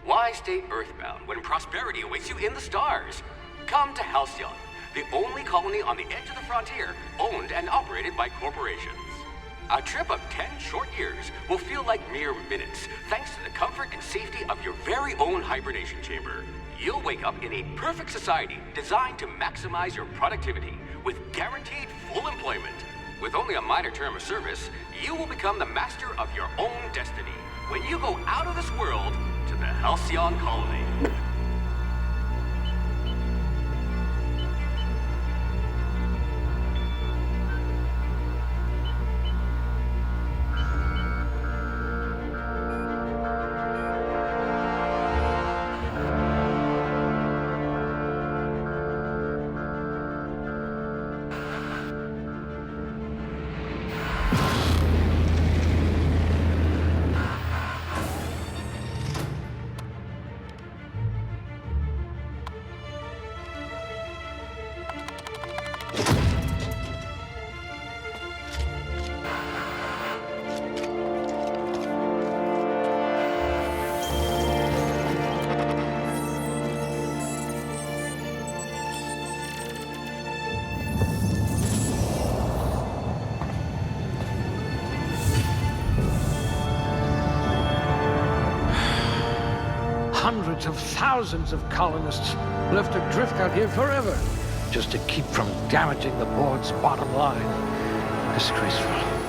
Why stay earthbound when prosperity awaits you in the stars? Come to Halcyon, the only colony on the edge of the frontier, owned and operated by corporations. A trip of 10 short years will feel like mere minutes, thanks to the comfort and safety of your very own hibernation chamber. You'll wake up in a perfect society designed to maximize your productivity, with guaranteed full employment. With only a minor term of service, you will become the master of your own destiny when you go out of this world to the Halcyon colony. Hundreds of thousands of colonists left adrift out here forever, just to keep from damaging the board's bottom line. Disgraceful.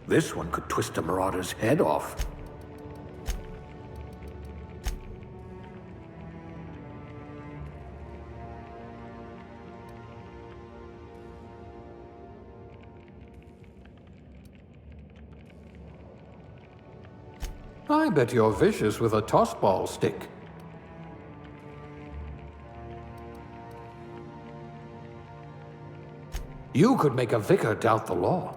This one could twist a marauder's head off. I bet you're vicious with a tossball stick. You could make a vicar doubt the law.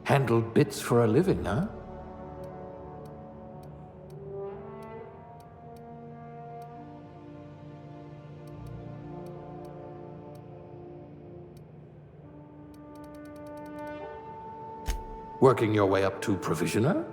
Handle bits for a living, huh? Working your way up to provisioner?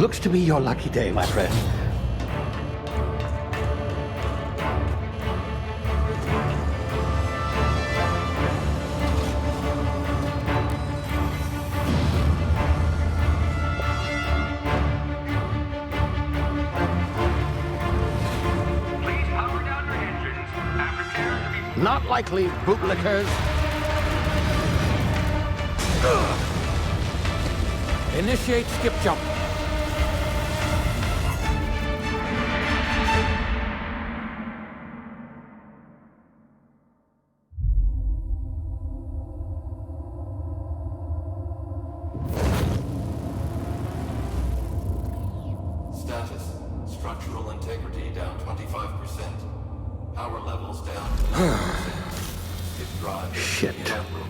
Looks to be your lucky day, my friend. Please power down your engines and prepare to be... Not likely, bootlickers. Initiate skip jump. Status. Structural integrity down 25%. Power levels down to 90%. His drive is Shit. inoperable.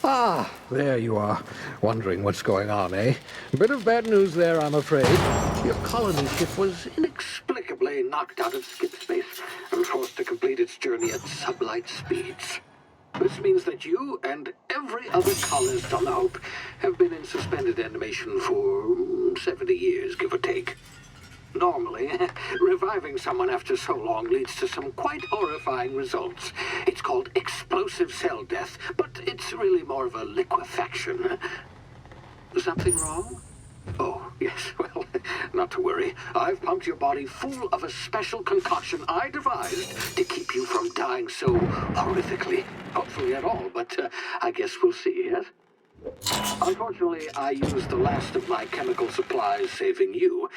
Ah, there you are. Wondering what's going on, eh? Bit of bad news there, I'm afraid. Your colony ship was inexplicably knocked out of skip space and forced to complete its journey at sublight speeds. This means that you and every other colonist on the Hope have been in suspended animation for 70 years, give or take. Normally, reviving someone after so long leads to some quite horrifying results. It's called explosive cell death, but it's really more of a liquefaction. Something wrong? Oh, yes, well, not to worry. I've pumped your body full of a special concoction I devised to keep you from dying so horrifically. Hopefully at all, but I guess we'll see, yes? Unfortunately, I used the last of my chemical supplies saving you.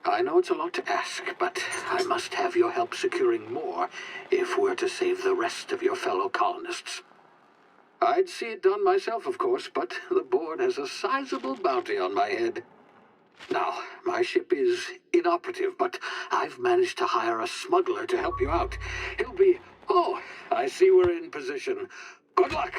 I know it's a lot to ask, but I must have your help securing more if we're to save the rest of your fellow colonists. I'd see it done myself, of course, but the board has a sizable bounty on my head. Now, my ship is inoperative, but I've managed to hire a smuggler to help you out. He'll be... Oh, I see we're in position. Good luck!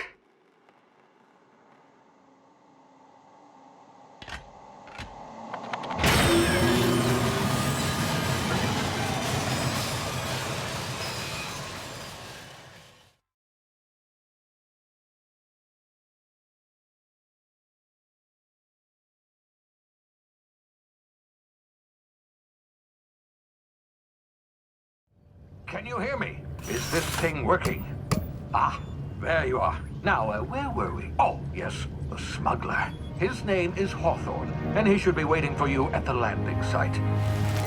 Can you hear me? Is this thing working? Ah, there you are. Now, where were we? Oh, yes, the smuggler. His name is Hawthorne, and he should be waiting for you at the landing site.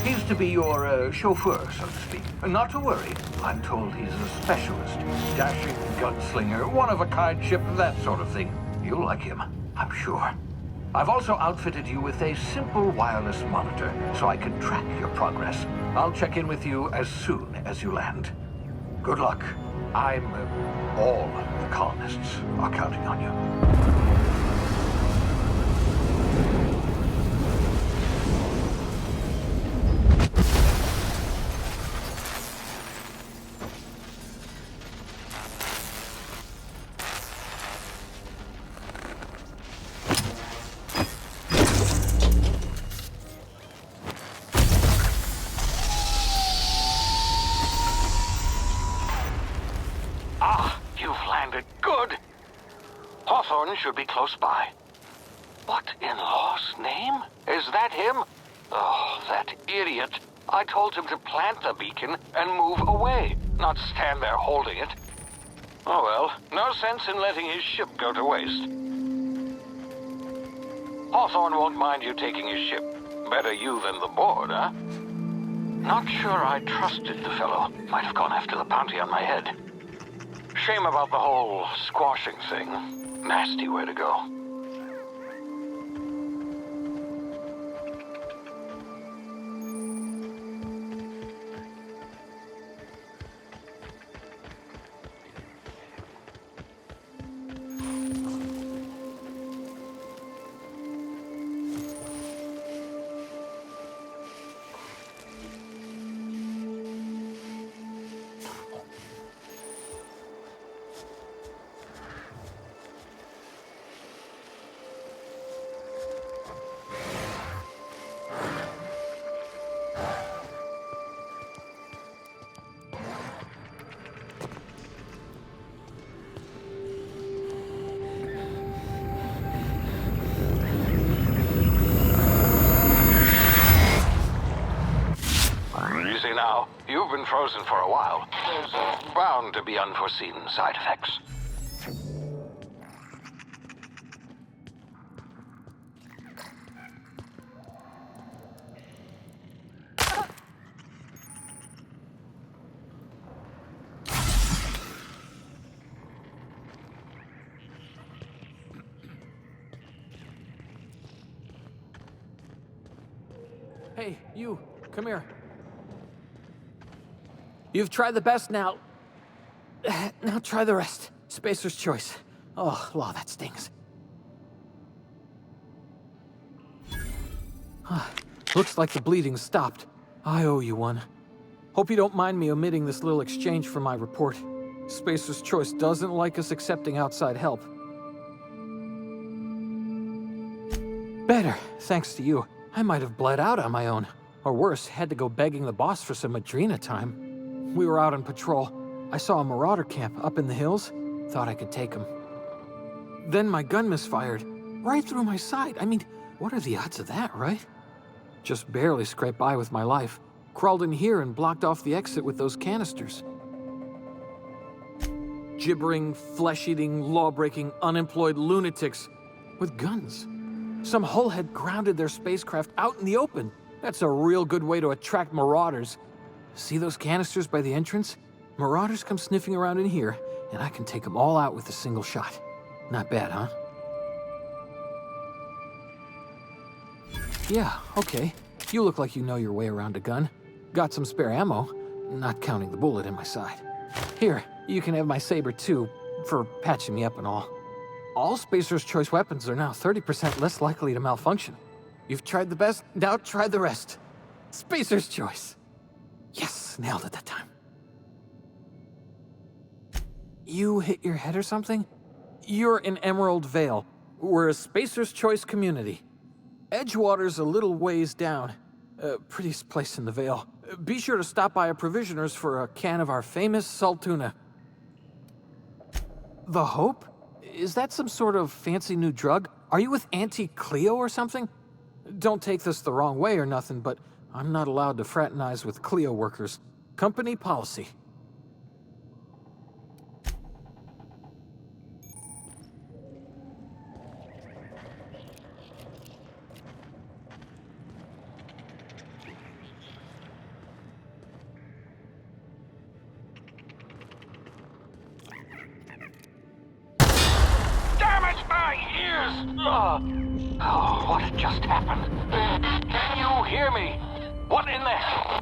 He's to be your chauffeur, so to speak. Not to worry. I'm told he's a specialist. Dashing gunslinger, one-of-a-kind ship, that sort of thing. You'll like him, I'm sure. I've also outfitted you with a simple wireless monitor, so I can track your progress. I'll check in with you as soon as you land. Good luck. All the colonists are counting on you. Should be close by. What in law's name? Is that him? Oh, that idiot. I told him to plant the beacon and move away, not stand there holding it. Oh well, no sense in letting his ship go to waste. Hawthorne won't mind you taking his ship. Better you than the board, huh? Not sure I trusted the fellow. Might have gone after the bounty on my head. Shame about the whole squashing thing. Nasty way to go. easy now. You've been frozen for a while. There's bound to be unforeseen side effects. Hey, you, come here. You've tried the best now. Now try the rest. Spacer's choice. Oh, law, that stings. Looks like the bleeding's stopped. I owe you one. Hope you don't mind me omitting this little exchange from my report. Spacer's choice doesn't like us accepting outside help. Better, thanks to you. I might have bled out on my own. Or worse, had to go begging the boss for some Adrena time. We were out on patrol. I saw a marauder camp up in the hills. Thought I could take him. Then my gun misfired. Right through my side. I mean, what are the odds of that, right? Just barely scraped by with my life. Crawled in here and blocked off the exit with those canisters. Gibbering, flesh-eating, law-breaking, unemployed lunatics with guns. Some hull had grounded their spacecraft out in the open. That's a real good way to attract marauders. See those canisters by the entrance? Marauders come sniffing around in here, and I can take them all out with a single shot. Not bad, huh? Yeah, okay. You look like you know your way around a gun. Got some spare ammo, not counting the bullet in my side. Here, you can have my saber too, for patching me up and all. All Spacer's Choice weapons are now 30% less likely to malfunction. You've tried the best, now try the rest. Spacer's Choice. Yes, nailed it that time. You hit your head or something? You're in Emerald Vale. We're a Spacer's Choice community. Edgewater's a little ways down. Prettiest place in the Vale. Be sure to stop by a provisioner's for a can of our famous salt tuna. The Hope? Is that some sort of fancy new drug? Are you with Auntie Cleo or something? Don't take this the wrong way or nothing, but I'm not allowed to fraternize with Cleo workers. Company policy. Oh, what just happened? Can you hear me? What in the hell?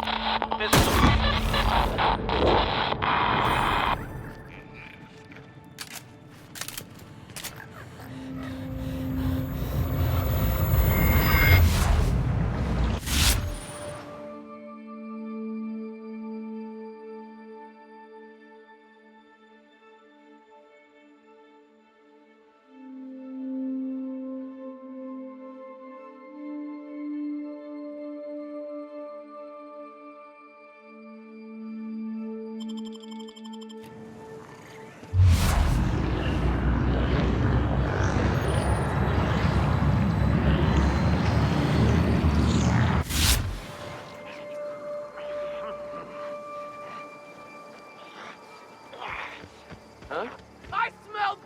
I smelled...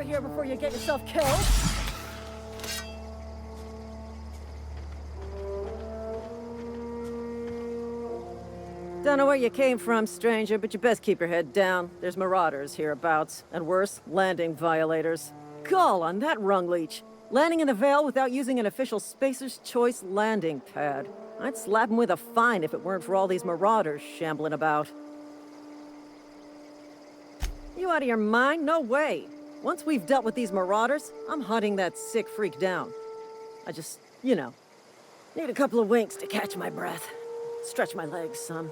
over here before you get yourself killed. Don't know where you came from, stranger, but you best keep your head down. There's marauders hereabouts, and worse, landing violators. Call on that rung leech. Landing in the Vale without using an official Spacer's Choice landing pad. I'd slap him with a fine if it weren't for all these marauders shambling about. You out of your mind? No way. Once we've dealt with these marauders, I'm hunting that sick freak down. I just, you know, need a couple of winks to catch my breath. Stretch my legs, son.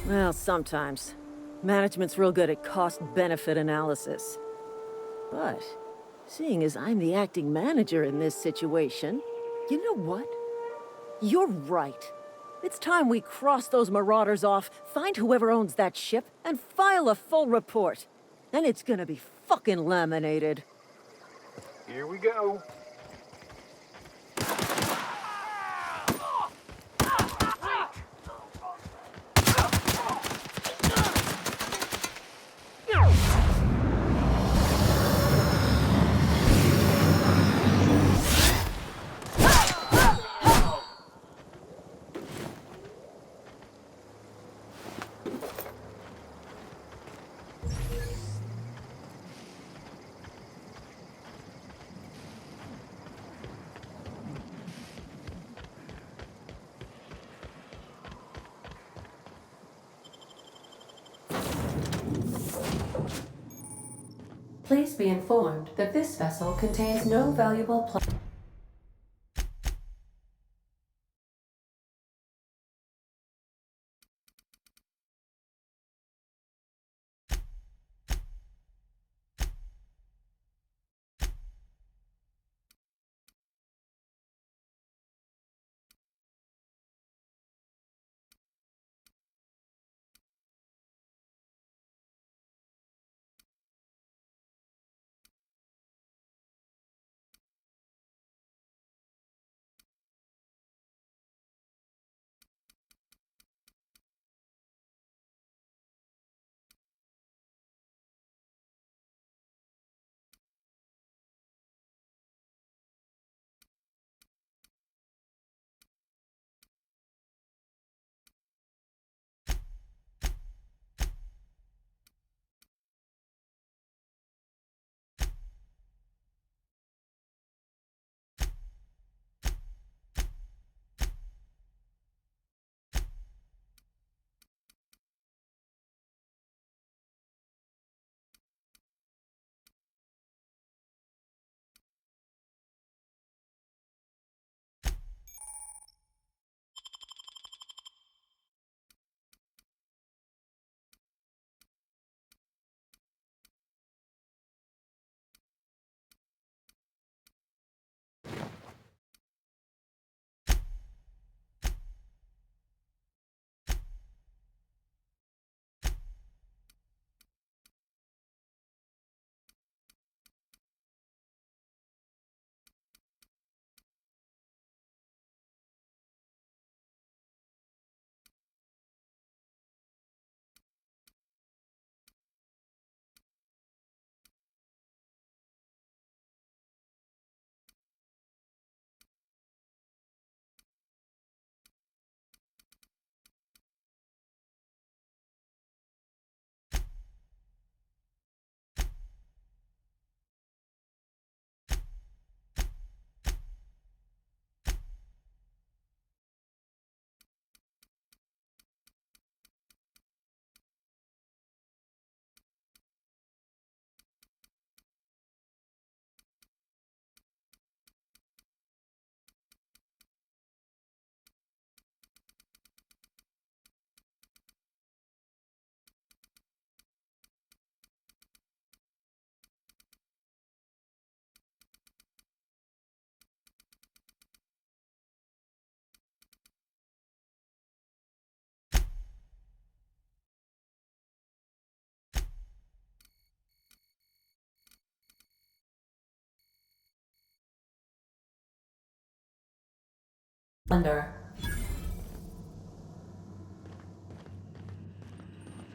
Well, sometimes. Management's real good at cost-benefit analysis. But, seeing as I'm the acting manager in this situation, you know what? You're right. It's time we cross those marauders off, find whoever owns that ship, and file a full report. Then it's gonna be fucking laminated. Here we go. Please be informed that this vessel contains no valuable plunder.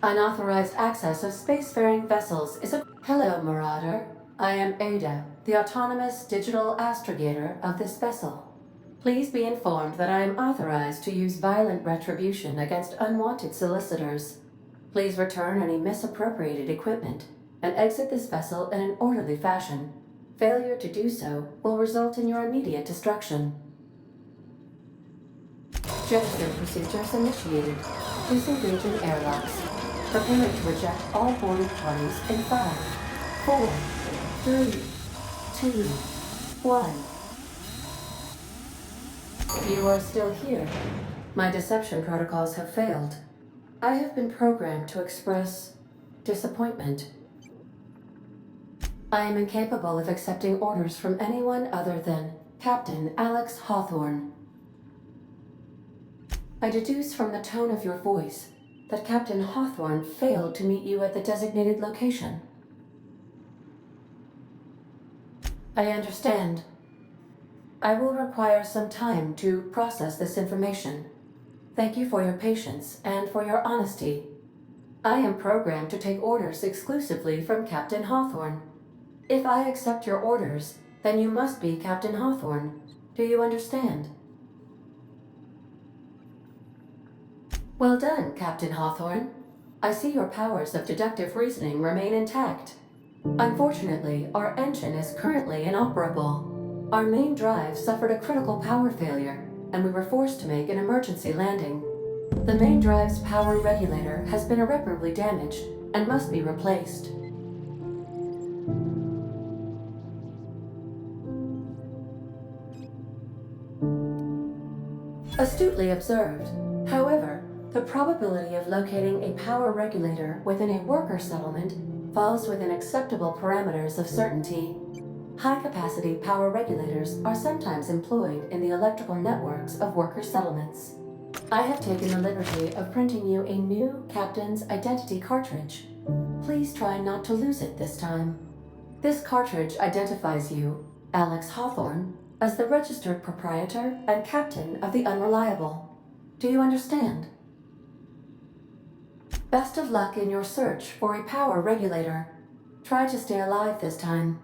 Unauthorized access of spacefaring vessels is a... Hello, Marauder. I am Ada, the autonomous digital astrogator of this vessel. Please be informed that I am authorized to use violent retribution against unwanted solicitors. Please return any misappropriated equipment and exit this vessel in an orderly fashion. Failure to do so will result in your immediate destruction. Jettison procedures initiated. Disengaging airlocks. Preparing to eject all boarding parties in 5, 4, 3, 2, 1. You are still here. My deception protocols have failed. I have been programmed to express disappointment. I am incapable of accepting orders from anyone other than Captain Alex Hawthorne. I deduce from the tone of your voice that Captain Hawthorne failed to meet you at the designated location. I understand. I will require some time to process this information. Thank you for your patience and for your honesty. I am programmed to take orders exclusively from Captain Hawthorne. If I accept your orders, then you must be Captain Hawthorne. Do you understand? Well done, Captain Hawthorne. I see your powers of deductive reasoning remain intact. Unfortunately, our engine is currently inoperable. Our main drive suffered a critical power failure, and we were forced to make an emergency landing. The main drive's power regulator has been irreparably damaged and must be replaced. Astutely observed. However, the probability of locating a power regulator within a worker settlement falls within acceptable parameters of certainty. High-capacity power regulators are sometimes employed in the electrical networks of worker settlements. I have taken the liberty of printing you a new Captain's Identity cartridge. Please try not to lose it this time. This cartridge identifies you, Alex Hawthorne, as the registered proprietor and captain of the Unreliable. Do you understand? Best of luck in your search for a power regulator. Try to stay alive this time.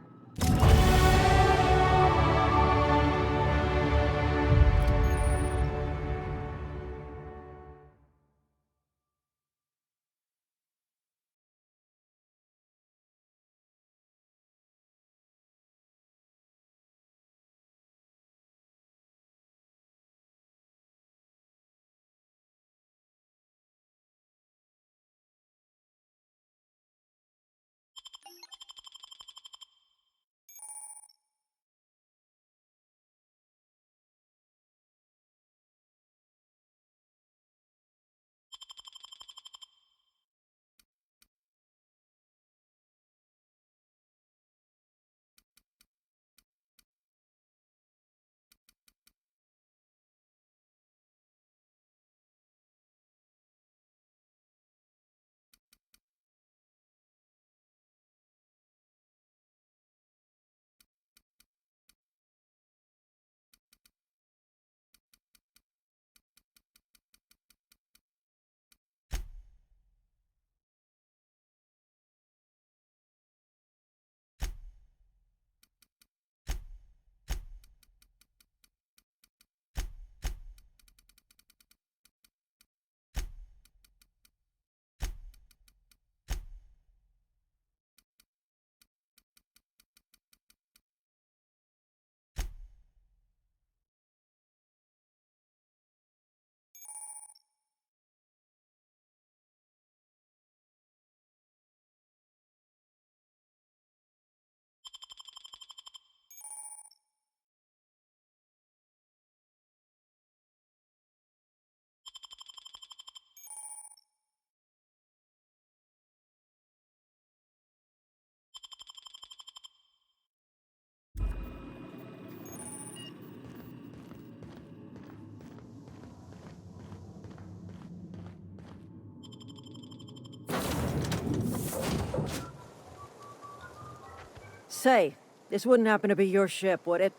Say, this wouldn't happen to be your ship, would it?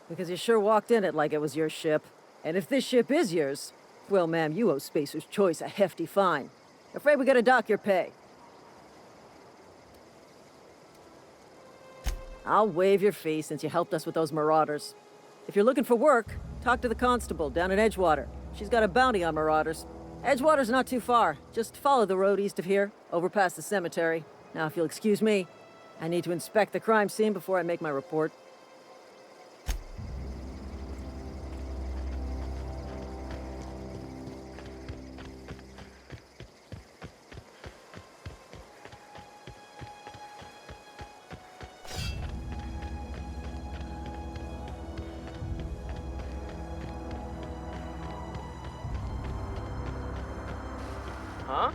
Because you sure walked in it like it was your ship. And if this ship is yours, well, ma'am, you owe Spacer's Choice a hefty fine. Afraid we gotta dock your pay. I'll waive your fee since you helped us with those marauders. If you're looking for work, talk to the constable down in Edgewater. She's got a bounty on marauders. Edgewater's not too far. Just follow the road east of here, over past the cemetery. Now, if you'll excuse me, I need to inspect the crime scene before I make my report. Huh?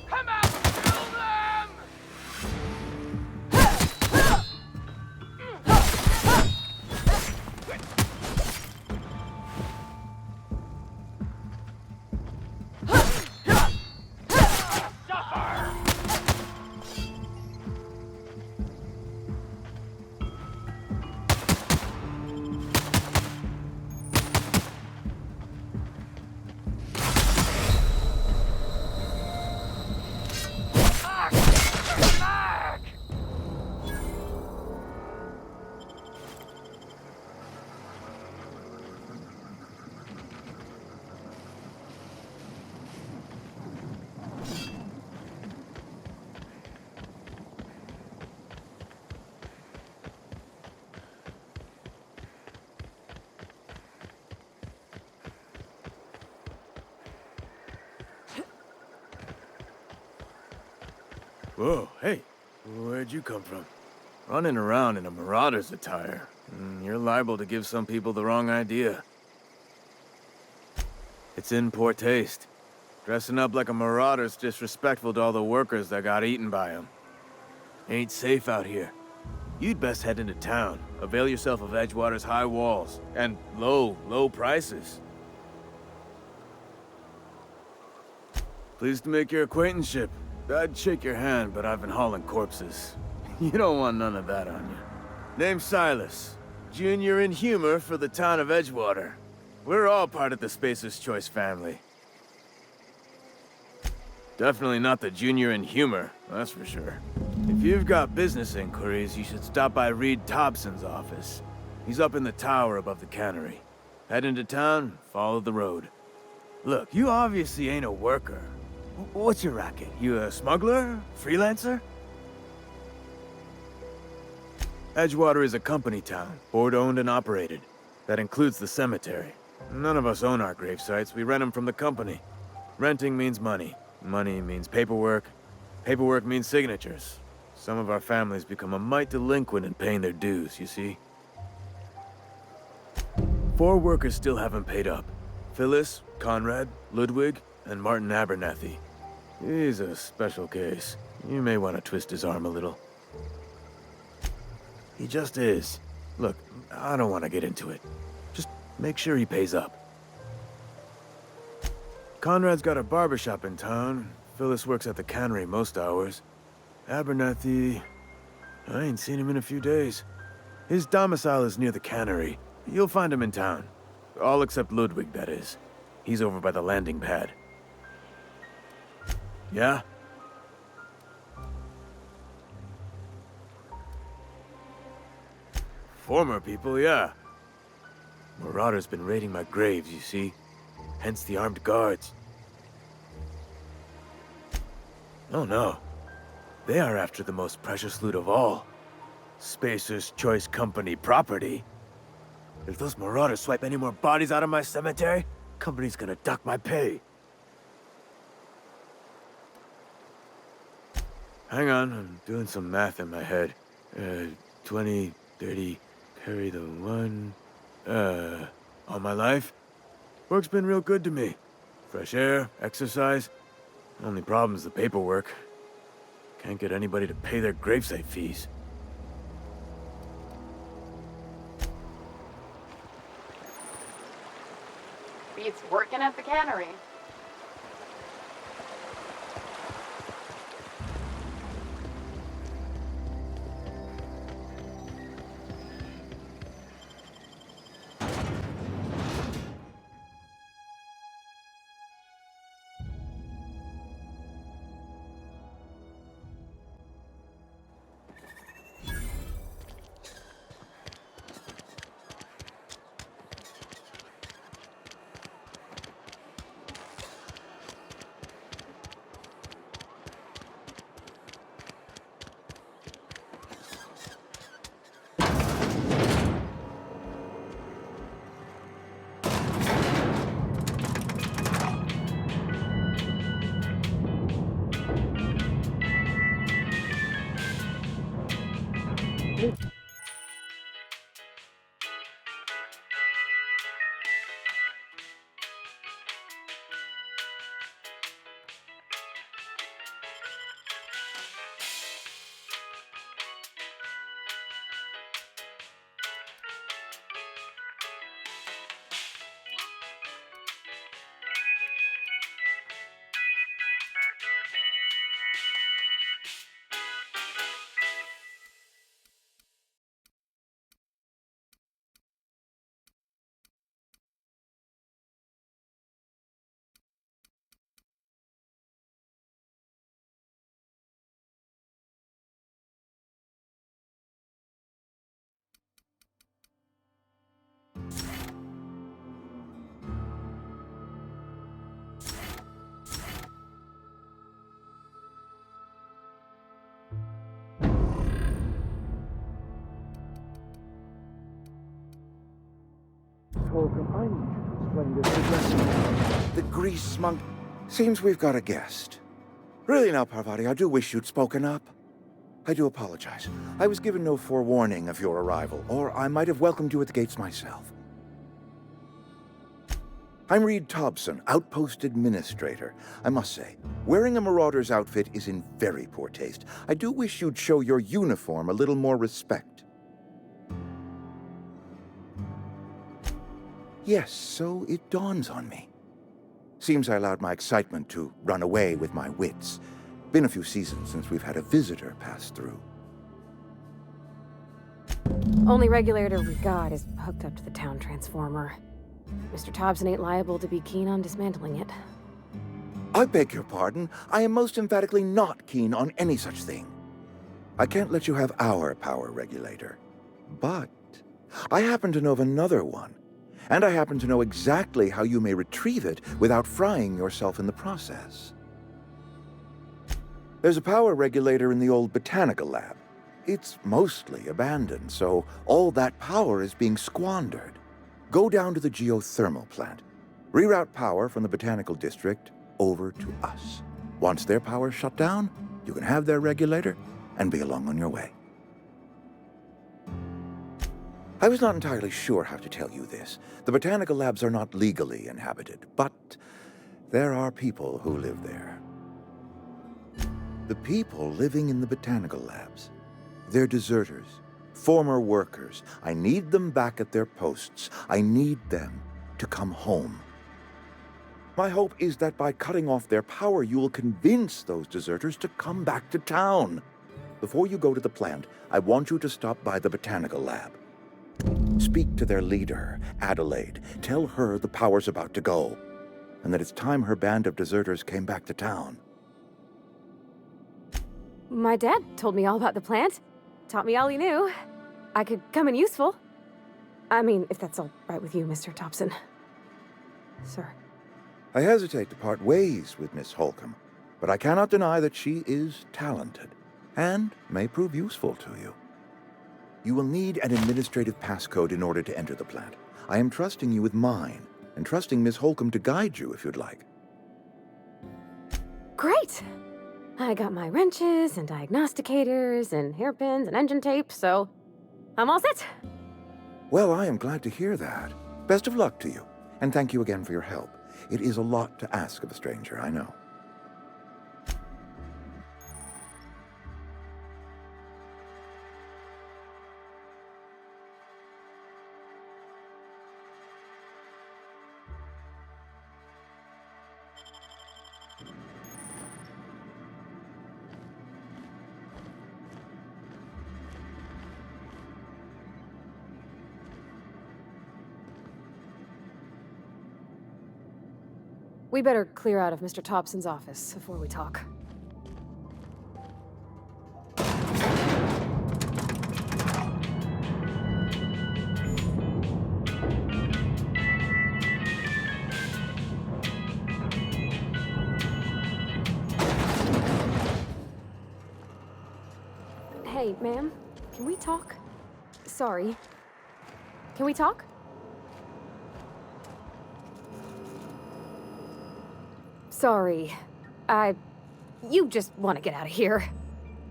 Come out! Kill them! Whoa, hey, where'd you come from? Running around in a marauder's attire. You're liable to give some people the wrong idea. It's in poor taste. Dressing up like a marauder's disrespectful to all the workers that got eaten by them. Ain't safe out here. You'd best head into town. Avail yourself of Edgewater's high walls and low prices. Pleased to make your acquaintanceship. I'd shake your hand, but I've been hauling corpses. You don't want none of that on you. Name's Silas. Junior in humor for the town of Edgewater. We're all part of the Spacer's Choice family. Definitely not the junior in humor, that's for sure. If you've got business inquiries, you should stop by Reed Thompson's office. He's up in the tower above the cannery. Head into town, follow the road. Look, you obviously ain't a worker. What's your racket? You a smuggler? Freelancer? Edgewater is a company town, board-owned and operated. That includes the cemetery. None of us own our grave sites, we rent them from the company. Renting means money. Money means paperwork. Paperwork means signatures. Some of our families become a mite delinquent in paying their dues, you see? 4 workers still haven't paid up. Phyllis, Conrad, Ludwig, and Martin Abernathy. He's a special case. You may want to twist his arm a little. He just is. Look, I don't want to get into it. Just make sure he pays up. Conrad's got a barbershop in town. Phyllis works at the cannery most hours. Abernathy... I ain't seen him in a few days. His domicile is near the cannery. You'll find him in town. All except Ludwig, that is. He's over by the landing pad. Yeah? Former people, yeah. Marauders been raiding my graves, you see. Hence the armed guards. Oh no. They are after the most precious loot of all. Spacer's Choice Company property. If those marauders swipe any more bodies out of my cemetery, company's gonna dock my pay. Hang on, I'm doing some math in my head. 20, 30, carry the 1... all my life? Work's been real good to me. Fresh air, exercise. Only problem's the paperwork. Can't get anybody to pay their gravesite fees. Beats working at the cannery. Holcomb, I need you to explain this address. The grease monk. Seems we've got a guest. Really now, Parvati, I do wish you'd spoken up. I do apologize. I was given no forewarning of your arrival, or I might have welcomed you at the gates myself. I'm Reed Thompson, Outpost Administrator. I must say, wearing a Marauder's outfit is in very poor taste. I do wish you'd show your uniform a little more respect. Yes, so it dawns on me. Seems I allowed my excitement to run away with my wits. Been a few seasons since we've had a visitor pass through. Only regulator we got is hooked up to the town transformer. Mr. Thompson ain't liable to be keen on dismantling it. I beg your pardon. I am most emphatically not keen on any such thing. I can't let you have our power regulator. But I happen to know of another one. And I happen to know exactly how you may retrieve it without frying yourself in the process. There's a power regulator in the old botanical lab. It's mostly abandoned, so all that power is being squandered. Go down to the geothermal plant. Reroute power from the botanical district over to us. Once their power's shut down, you can have their regulator and be along on your way. I was not entirely sure how to tell you this. The botanical labs are not legally inhabited, but there are people who live there. The people living in the botanical labs, they're deserters, former workers. I need them back at their posts. I need them to come home. My hope is that by cutting off their power, you will convince those deserters to come back to town. Before you go to the plant, I want you to stop by the botanical lab. Speak to their leader, Adelaide. Tell her the power's about to go, and that it's time her band of deserters came back to town. My dad told me all about the plant. Taught me all he knew. I could come in useful. I mean, if that's all right with you, Mr. Thompson. Sir. I hesitate to part ways with Miss Holcomb, but I cannot deny that she is talented, and may prove useful to you. You will need an administrative passcode in order to enter the plant. I am trusting you with mine, and trusting Miss Holcomb to guide you if you'd like. Great! I got my wrenches and diagnosticators and hairpins and engine tape, so I'm all set. Well, I am glad to hear that. Best of luck to you, and thank you again for your help. It is a lot to ask of a stranger, I know. We better clear out of Mr. Thompson's office before we talk. Hey, ma'am, can we talk? Sorry. Can we talk? Sorry. You just want to get out of here.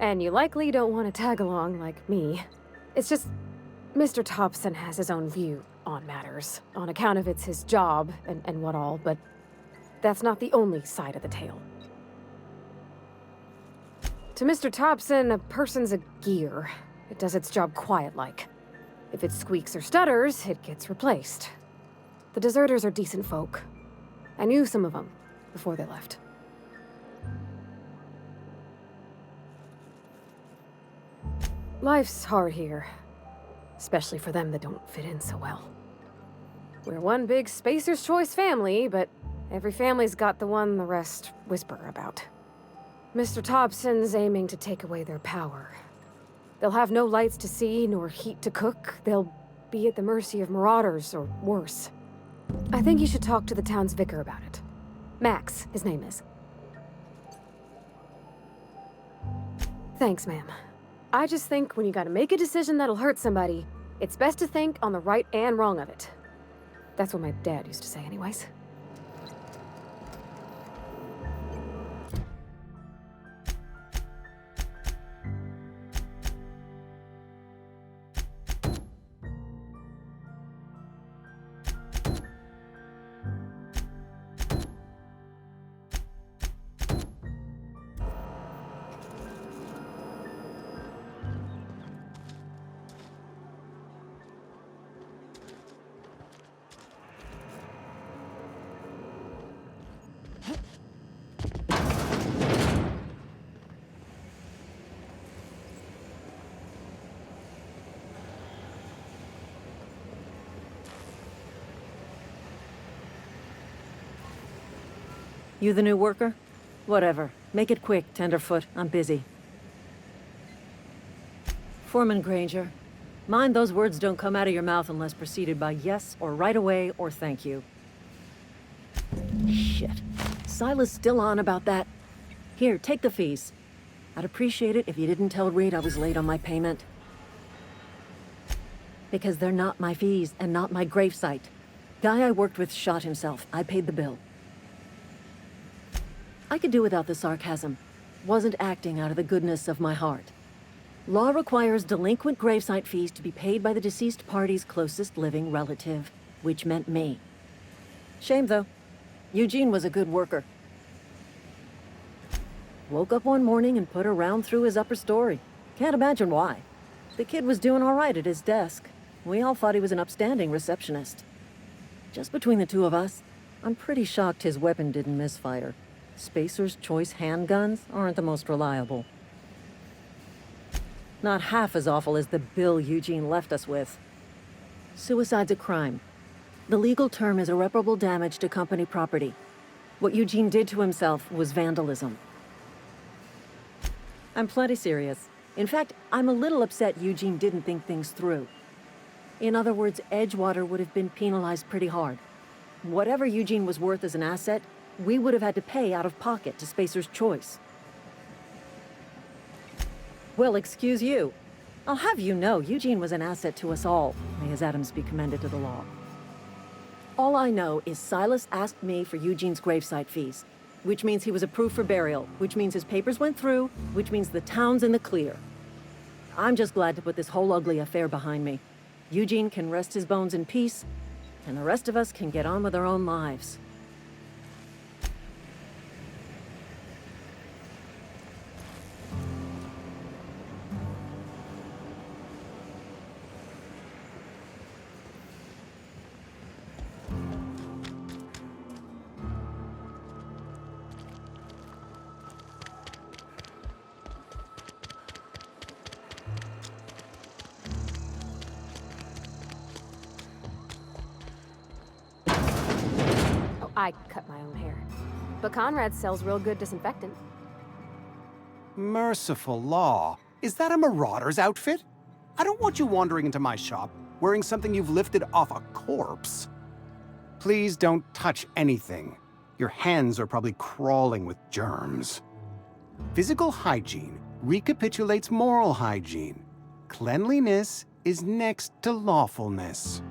And you likely don't want to tag along like me. It's just, Mr. Thompson has his own view on matters, on account of it's his job and what all, but that's not the only side of the tale. To Mr. Thompson, a person's a gear. It does its job quiet-like. If it squeaks or stutters, it gets replaced. The deserters are decent folk. I knew some of them before they left. Life's hard here, especially for them that don't fit in so well. We're one big Spacer's Choice family, but every family's got the one the rest whisper about. Mr. Thompson's aiming to take away their power. They'll have no lights to see, nor heat to cook. They'll be at the mercy of marauders, or worse. I think you should talk to the town's vicar about it. Max, his name is. Thanks, ma'am. I just think when you gotta make a decision that'll hurt somebody, it's best to think on the right and wrong of it. That's what my dad used to say anyways. You the new worker? Whatever. Make it quick, Tenderfoot. I'm busy. Foreman Granger, mind those words don't come out of your mouth unless preceded by yes or right away or thank you. Shit. Silas still on about that? Here, take the fees. I'd appreciate it if you didn't tell Reed I was late on my payment. Because they're not my fees and not my gravesite. Guy I worked with shot himself. I paid the bill. I could do without the sarcasm. Wasn't acting out of the goodness of my heart. Law requires delinquent gravesite fees to be paid by the deceased party's closest living relative, which meant me. Shame, though. Eugene was a good worker. Woke up one morning and put a round through his upper story. Can't imagine why. The kid was doing all right at his desk. We all thought he was an upstanding receptionist. Just between the two of us, I'm pretty shocked his weapon didn't misfire. Spacer's Choice handguns aren't the most reliable. Not half as awful as the bill Eugene left us with. Suicide's a crime. The legal term is irreparable damage to company property. What Eugene did to himself was vandalism. I'm plenty serious. In fact, I'm a little upset Eugene didn't think things through. In other words, Edgewater would have been penalized pretty hard. Whatever Eugene was worth as an asset, we would have had to pay out of pocket to Spacer's Choice. Well, excuse you. I'll have you know, Eugene was an asset to us all. May his atoms be commended to the law. All I know is Silas asked me for Eugene's gravesite fees, which means he was approved for burial, which means his papers went through, which means the town's in the clear. I'm just glad to put this whole ugly affair behind me. Eugene can rest his bones in peace, and the rest of us can get on with our own lives. I cut my own hair. But Conrad sells real good disinfectant. Merciful law. Is that a marauder's outfit? I don't want you wandering into my shop wearing something you've lifted off a corpse. Please don't touch anything. Your hands are probably crawling with germs. Physical hygiene recapitulates moral hygiene. Cleanliness is next to lawfulness.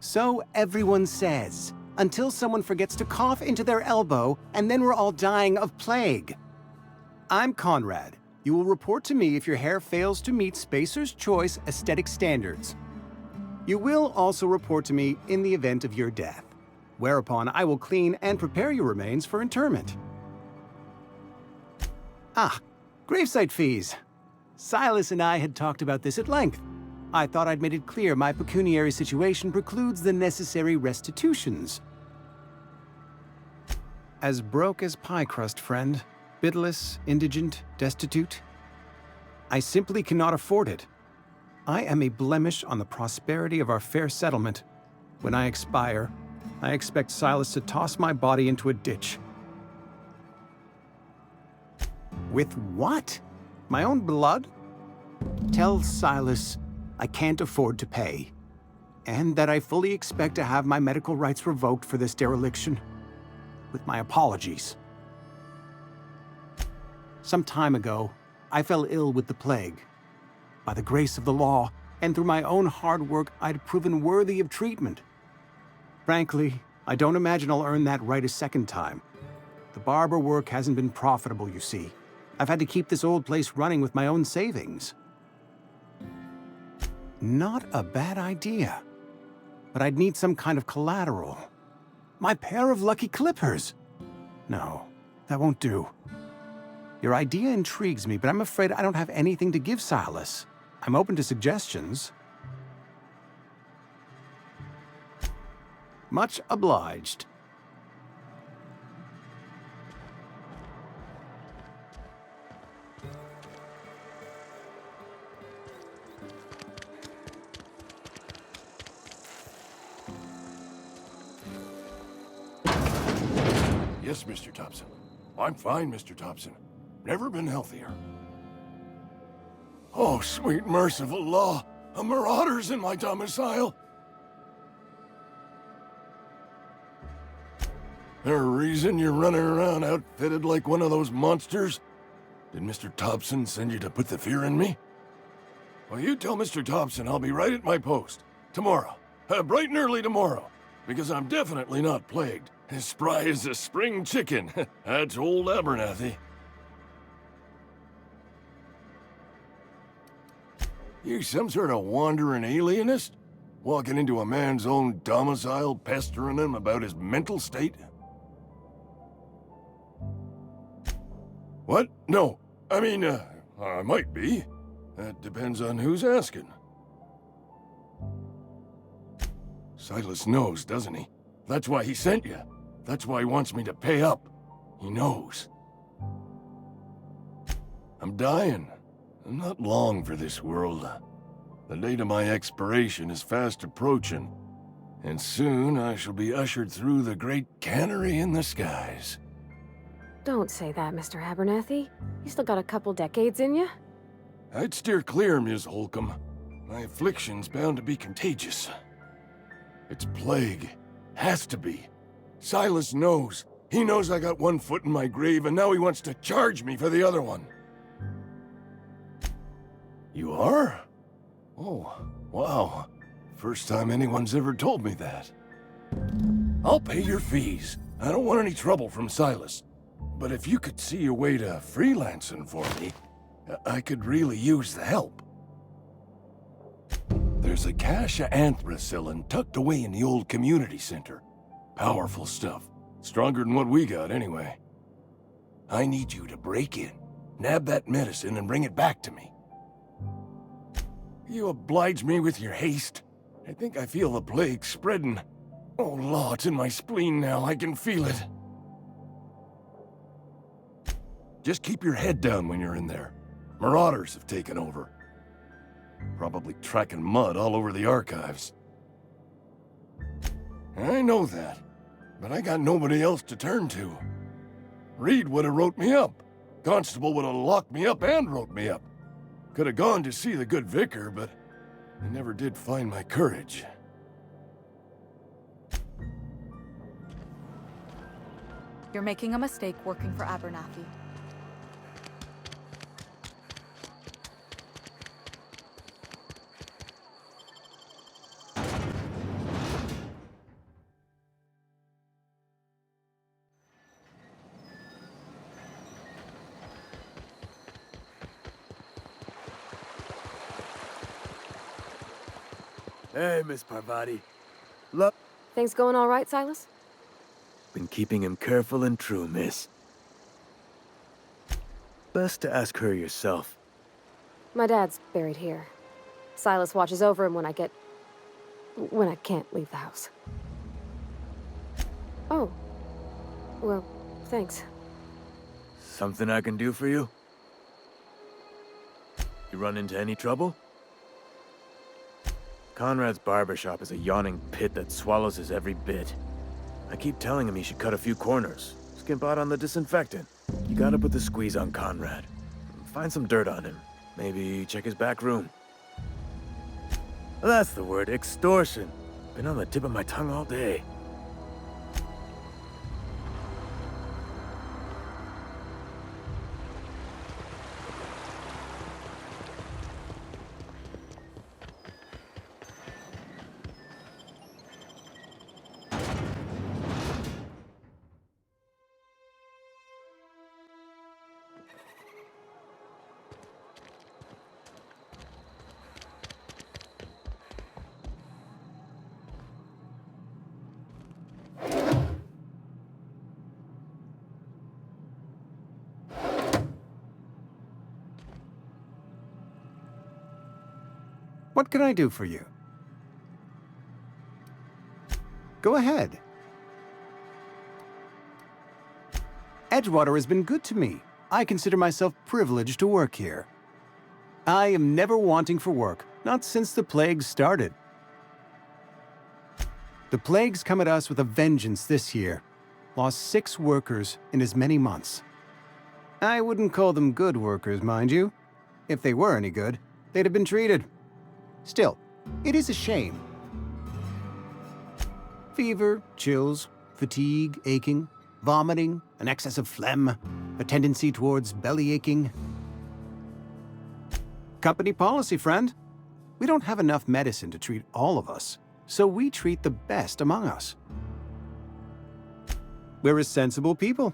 So everyone says, until someone forgets to cough into their elbow, and then we're all dying of plague. I'm Conrad. You will report to me if your hair fails to meet Spacer's Choice aesthetic standards. You will also report to me in the event of your death, whereupon I will clean and prepare your remains for interment. Ah, gravesite fees. Silas and I had talked about this at length. I thought I'd made it clear my pecuniary situation precludes the necessary restitutions. As broke as pie crust, friend. Bidless, indigent, destitute. I simply cannot afford it. I am a blemish on the prosperity of our fair settlement. When I expire, I expect Silas to toss my body into a ditch. With what? My own blood? Tell Silas I can't afford to pay, and that I fully expect to have my medical rights revoked for this dereliction. With my apologies. Some time ago, I fell ill with the plague. By the grace of the law, and through my own hard work, I'd proven worthy of treatment. Frankly, I don't imagine I'll earn that right a second time. The barber work hasn't been profitable, you see. I've had to keep this old place running with my own savings. Not a bad idea. But I'd need some kind of collateral. My pair of lucky clippers! No, that won't do. Your idea intrigues me, but I'm afraid I don't have anything to give Silas. I'm open to suggestions. Much obliged. Yes, Mr. Thompson. I'm fine, Mr. Thompson. Never been healthier. Oh, sweet merciful law! A marauder's in my domicile! There a reason you're running around outfitted like one of those monsters? Did Mr. Thompson send you to put the fear in me? Well, you tell Mr. Thompson I'll be right at my post. Tomorrow. Bright and early tomorrow. Because I'm definitely not plagued. As spry as a spring chicken. That's old Abernathy. You some sort of wandering alienist? Walking into a man's own domicile, pestering him about his mental state? What? No. I mean, I might be. That depends on who's asking. Silas knows, doesn't he? That's why he sent you. That's why he wants me to pay up. He knows. I'm dying. I'm not long for this world. The date of my expiration is fast approaching. And soon I shall be ushered through the great cannery in the skies. Don't say that, Mr. Abernathy. You still got a couple decades in you. I'd steer clear, Ms. Holcomb. My affliction's bound to be contagious. It's plague. Has to be. Silas knows. He knows I got one foot in my grave, and now he wants to charge me for the other one. You are? Oh, wow. First time anyone's ever told me that. I'll pay your fees. I don't want any trouble from Silas. But if you could see a way to freelancing for me, I could really use the help. There's a cache of anthracillin tucked away in the old community center. Powerful stuff. Stronger than what we got, anyway. I need you to break in, nab that medicine, and bring it back to me. You oblige me with your haste. I think I feel the plague spreading. Oh, law, it's in my spleen now. I can feel it. Just keep your head down when you're in there. Marauders have taken over. Probably tracking mud all over the archives. I know that, but I got nobody else to turn to. Reed would have wrote me up. Constable would have locked me up and wrote me up. Could have gone to see the good vicar, but I never did find my courage. You're making a mistake working for Abernathy. Hey, Miss Parvati. Look. Things going all right, Silas? Been keeping him careful and true, miss. Best to ask her yourself. My dad's buried here. Silas watches over him when I can't leave the house. Oh. Well, thanks. Something I can do for you? You run into any trouble? Conrad's barbershop is a yawning pit that swallows his every bit. I keep telling him he should cut a few corners. Skimp out on the disinfectant. You gotta put the squeeze on Conrad. Find some dirt on him. Maybe check his back room. That's the word, extortion. Been on the tip of my tongue all day. What can I do for you? Go ahead. Edgewater has been good to me. I consider myself privileged to work here. I am never wanting for work, not since the plague started. The plague's come at us with a vengeance this year. Lost 6 workers in as many months. I wouldn't call them good workers, mind you. If they were any good, they'd have been treated. Still, it is a shame. Fever, chills, fatigue, aching, vomiting, an excess of phlegm, a tendency towards belly aching. Company policy, friend. We don't have enough medicine to treat all of us, so we treat the best among us. We're a sensible people.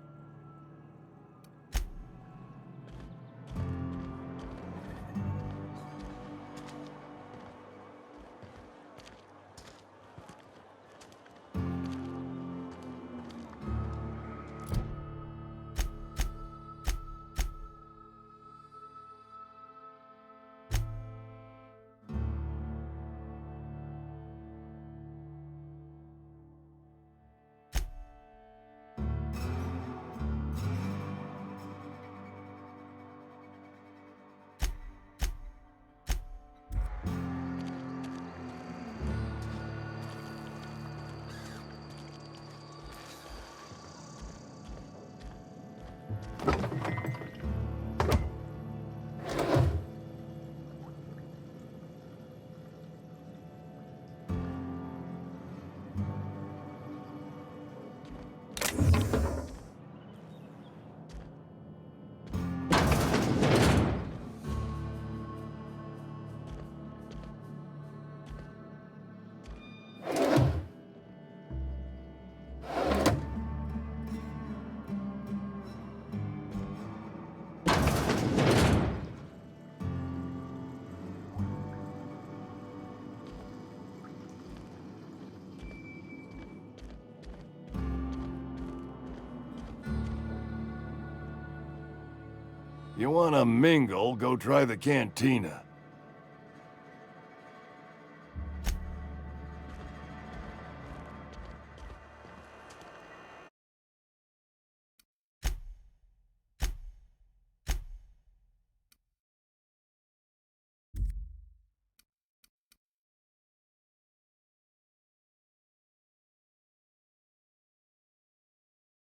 You wanna mingle, go try the cantina.